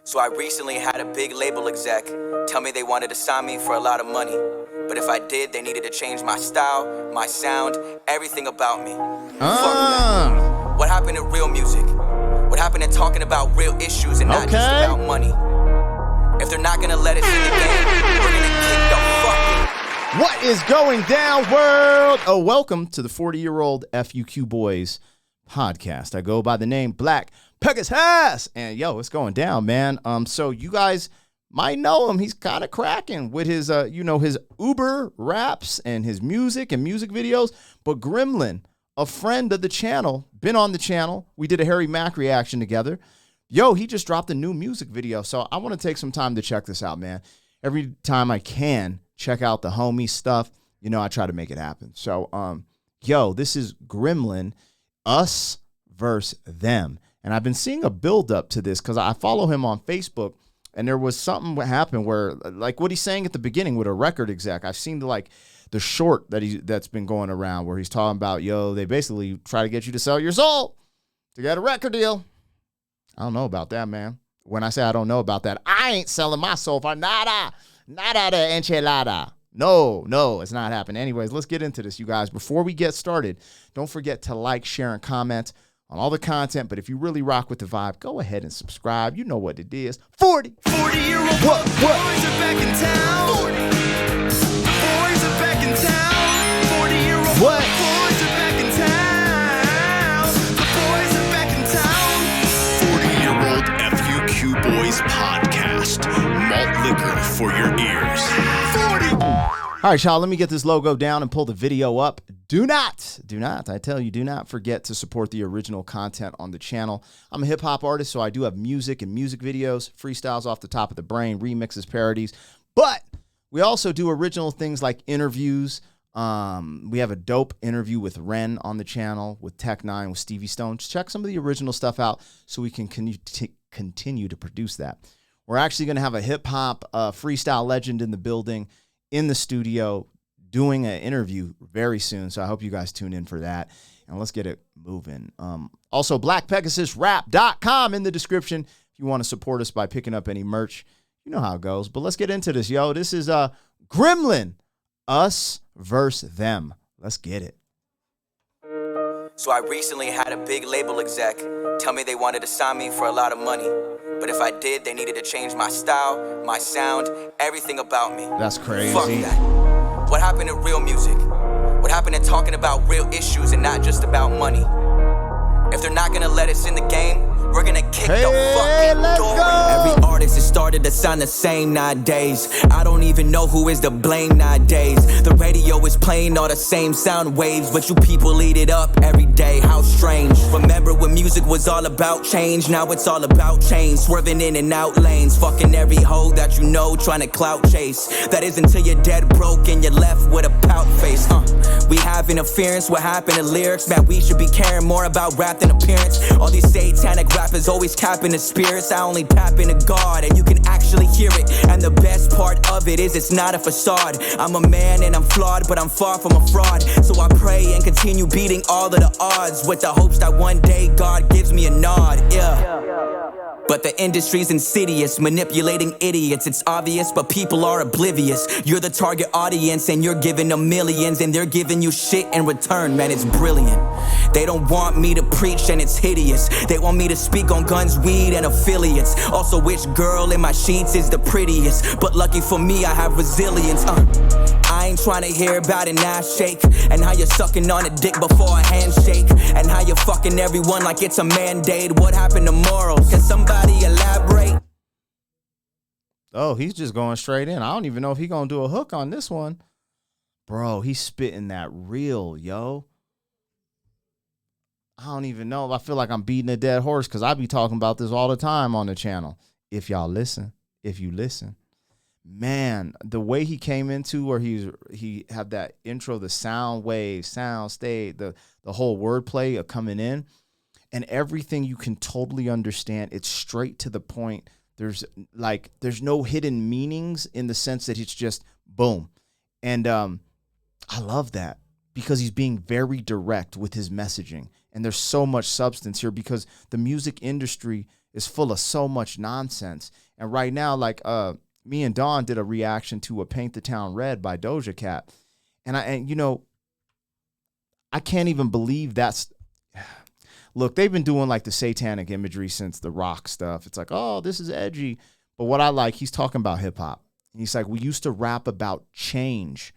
So I recently had a big label exec tell me they wanted to sign me for a lot of money. But if I did, they needed to change my style, my sound, everything about me. Fuck that. What happened to real music? What happened to talking about real issues and not just about money? If they're not gonna let us in the game, we're gonna kick the fuck in. What is going down, world? Oh, welcome to the 40-year-old FUQ Boys podcast. I go by the name Black Pegasus, and yo, it's going down, man. So you guys might know him. He's kind of cracking with his, his Uber raps and his music and music videos. But Gremlin, a friend of the channel, been on the channel. We did a Harry Mack reaction together. Yo, he just dropped a new music video. So I want to take some time to check this out, man. Every time I can, check out the homie stuff. You know, I try to make it happen. So, this is Gremlin, Us versus Them. And I've been seeing a build up to this because I follow him on Facebook, and there was something that happened where, like what he's saying at the beginning with a record exec, I've seen the short that's been going around where he's talking about, they basically try to get you to sell your soul to get a record deal. I don't know about that, man. When I say I don't know about that, I ain't selling my soul for nada de enchilada. No, it's not happening. Anyways, let's get into this, you guys. Before we get started, don't forget to like, share, and comment on all the content. But if you really rock with the vibe, go ahead and subscribe. You know what it is. 40-year-old what? boys are back in town. 40. The boys are back in town. 40-year-old What? boys are back in town. The boys are back in town. 40-year-old FUQ Boys podcast. Malt liquor for your ears. 40. All right, y'all, let me get this logo down and pull the video up. Do not, I tell you, do not forget to support the original content on the channel. I'm a hip-hop artist, so I do have music and music videos, freestyles off the top of the brain, remixes, parodies. But we also do original things like interviews. We have a dope interview with Ren on the channel, with Tech9, with Stevie Stone. Just check some of the original stuff out so we can continue to produce that. We're actually going to have a hip-hop freestyle legend in the building, in the studio, doing an interview very soon. So I hope you guys tune in for that. And let's get it moving. Also, blackpegasusrap.com in the description if you want to support us by picking up any merch. You know how it goes. But let's get into this, yo. This is Gremlin, Us versus Them. Let's get it. So I recently had a big label exec tell me they wanted to sign me for a lot of money. But if I did, they needed to change my style, my sound, everything about me. That's crazy. Fuck that. What happened to real music? What happened to talking about real issues and not just about money? If they're not gonna let us in the game, we're gonna kick the fucking door. Every artist is started to sound the same nowadays. I don't even know who is to blame nowadays. The radio is playing all the same sound waves, but you people eat it up every day. How strange. Remember when music was all about change? Now it's all about change. Swerving in and out lanes, fucking every hoe that you know, trying to clout chase. That is until you're dead broke and you're left with a pout face. We have interference. What happened to lyrics? Man, we should be caring more about rap than appearance. All these satanic rappers always capping the spirits. I only tap into God and you can actually hear it. And the best part of it is it's not a facade. I'm a man and I'm flawed, but I'm far from a fraud. So I pray and continue beating all of the odds with the hopes that one day God gives me a nod. But the industry's insidious, manipulating idiots. It's obvious, but people are oblivious. You're the target audience and you're giving them millions, and they're giving you shit in return, man, it's brilliant. They don't want me to preach and it's hideous. They want me to speak on guns, weed, and affiliates. Also, which girl in my sheets is the prettiest? But lucky for me, I have resilience. I ain't trying to hear about an ass shake, and how you're sucking on a dick before a handshake, and how you're fucking everyone like it's a mandate. What happened to morals? Can somebody elaborate? Oh, he's just going straight in. I don't even know if he's going to do a hook on this one. Bro, he's spitting that real, yo. I don't even know. I feel like I'm beating a dead horse because I be talking about this all the time on the channel. If you listen. Man, the way he came into where he had that intro, the sound wave, sound state, the whole wordplay of coming in, and everything you can totally understand. It's straight to the point. There's no hidden meanings in the sense that it's just boom. And I love that because he's being very direct with his messaging. And there's so much substance here because the music industry, is full of so much nonsense. And right now, like me and Dawn did a reaction to a Paint the Town Red by Doja Cat. And you know, I can't even believe that's, look, they've been doing like the satanic imagery since the rock stuff. It's like, oh, this is edgy. But what I like, he's talking about hip hop. And he's like, we used to rap about change.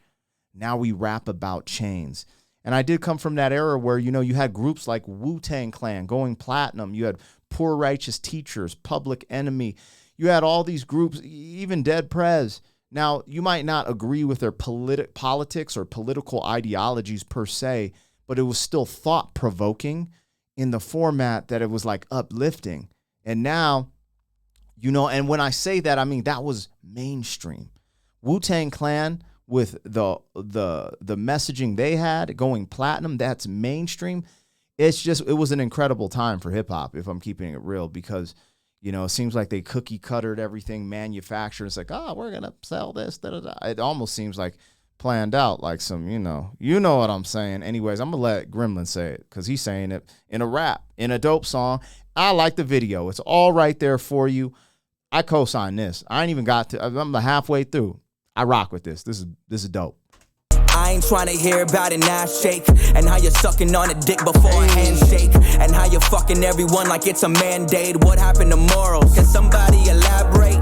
Now we rap about chains. And I did come from that era where, you know, you had groups like Wu-Tang Clan going platinum. You had Poor Righteous Teachers, Public Enemy. You had all these groups, even Dead Prez. Now, you might not agree with their politics or political ideologies per se, but it was still thought-provoking in the format that it was like uplifting. And now, you know, and when I say that, I mean that was mainstream. Wu-Tang Clan with the messaging they had going platinum, that's mainstream. It was an incredible time for hip hop, if I'm keeping it real, because, you know, it seems like they cookie cuttered everything, manufactured. It's like, oh, we're gonna sell this. Da, da, da. It almost seems like planned out, like some, you know what I'm saying. Anyways, I'm gonna let Gremlin say it because he's saying it in a rap, in a dope song. I like the video. It's all right there for you. I co-sign this. I ain't even got to. I'm halfway through. I rock with this. This is dope. I ain't trying to hear about an ass shake and how you're sucking on a dick before a handshake and how you're fucking everyone like it's a mandate. What happened to morals? Can somebody elaborate?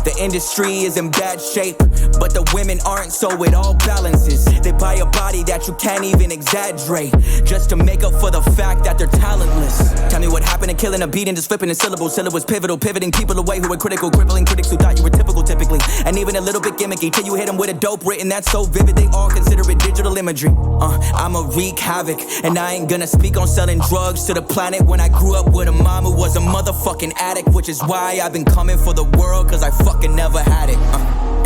The industry is in bad shape, but the women aren't, so it all balances. They buy a body that you can't even exaggerate just to make up for the fact that they're talentless. Tell me what happened to killing a beat and just flipping a syllable. Syllables pivotal, pivoting people away who were critical, crippling critics who thought you were typical typically, and even a little bit gimmicky till you hit them with a dope written that's so vivid they all consider it digital imagery. I'ma wreak havoc, and I ain't gonna speak on selling drugs to the planet when I grew up with a mom who was a motherfucking addict, which is why I've been coming for the world, cause I fucking never had it.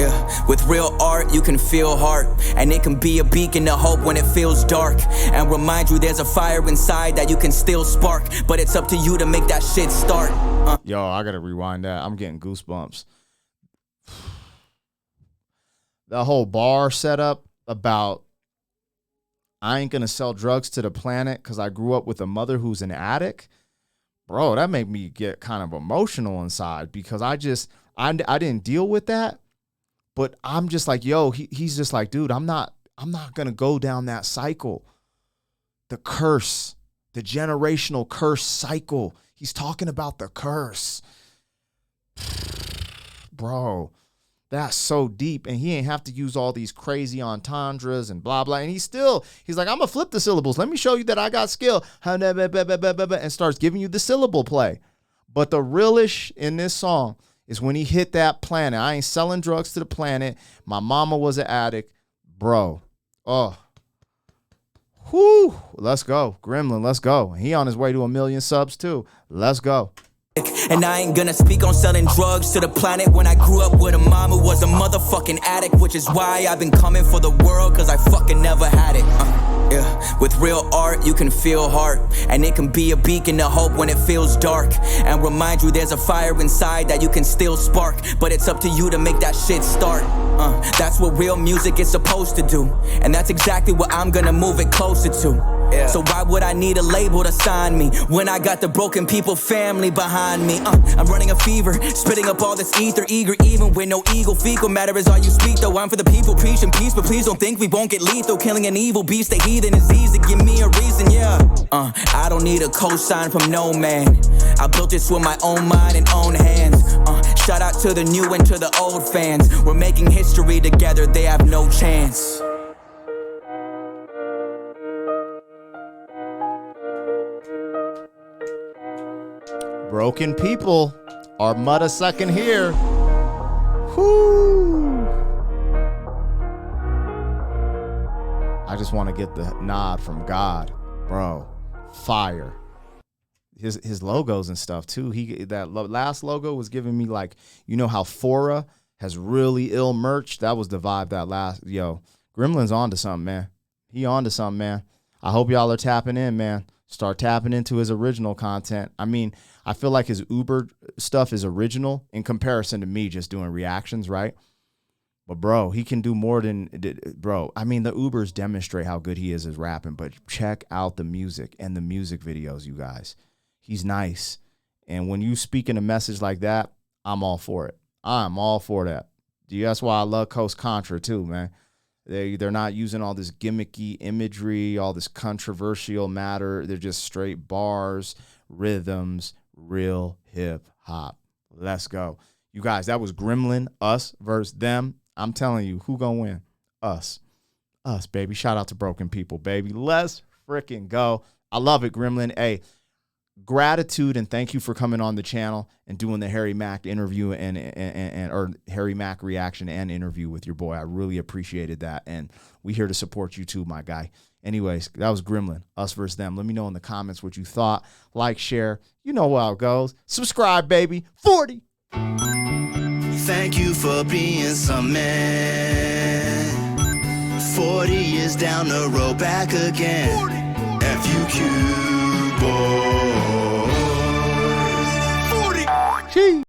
Yeah. With real art, you can feel heart, and it can be a beacon of hope when it feels dark, and remind you there's a fire inside that you can still spark, but it's up to you to make that shit start. Yo, I gotta rewind that. I'm getting goosebumps. The whole bar setup about I ain't gonna sell drugs to the planet because I grew up with a mother who's an addict. Bro, that made me get kind of emotional inside because I didn't deal with that. But I'm just like, yo, he's just like, dude, I'm not gonna go down that cycle. The curse, the generational curse cycle. He's talking about the curse. Bro, that's so deep. And he ain't have to use all these crazy entendres and blah, blah. And he's like, I'm gonna flip the syllables. Let me show you that I got skill. And starts giving you the syllable play. But the realish in this song is when he hit that planet. I ain't selling drugs to the planet. My mama was an addict. Bro. Oh. Whoo. Let's go. Gremlin, let's go. He on his way to 1 million subs too. Let's go. And I ain't gonna speak on selling drugs to the planet when I grew up with a mom who was a motherfucking addict, which is why I've been coming for the world, cause I fucking never had it. Yeah. With real art, you can feel heart, and it can be a beacon of hope when it feels dark, and remind you there's a fire inside that you can still spark, but it's up to you to make that shit start. That's what real music is supposed to do, and that's exactly what I'm gonna move it closer to. Yeah. So why would I need a label to sign me when I got the broken people family behind me? I'm running a fever, spitting up all this ether, eager even with no ego. Fecal matter is all you speak, though. I'm for the people preaching peace, but please don't think we won't get lethal. Killing an evil beast, a heathen is easy. Give me a reason, yeah. I don't need a cosign from no man. I built this with my own mind and own hands. Shout out to the new and to the old fans. We're making history together, they have no chance. Broken people are mudda sucking here. Whoo! I just want to get the nod from God, bro. Fire. His logos and stuff too. That last logo was giving me like, you know how Fora has really ill merch. That was the vibe that last. Yo, Gremlin's on to something, man. He on to something, man. I hope y'all are tapping in, man. Start tapping into his original content. I mean, I feel like his Uber stuff is original in comparison to me just doing reactions, right? But, bro, he can do more than, bro. I mean, the Ubers demonstrate how good he is as rapping, but check out the music and the music videos, you guys. He's nice. And when you speak in a message like that, I'm all for it. I'm all for that. That's why I love Coast Contra too, man. They're not using all this gimmicky imagery, all this controversial matter. They're just straight bars, rhythms, real hip hop. Let's go. You guys, that was Gremlin, us versus them. I'm telling you, who gonna win? Us. Us, baby. Shout out to Broken People, baby. Let's freaking go. I love it, Gremlin. Hey, gratitude and thank you for coming on the channel and doing the Harry Mack interview or Harry Mack reaction and interview with your boy. I really appreciated that. And we here to support you too, my guy. Anyways, that was Gremlin, us versus them. Let me know in the comments what you thought. Like, share. You know how it goes. Subscribe, baby. 40. Thank you for being some man. 40 years down the road, back again. FUQ boy.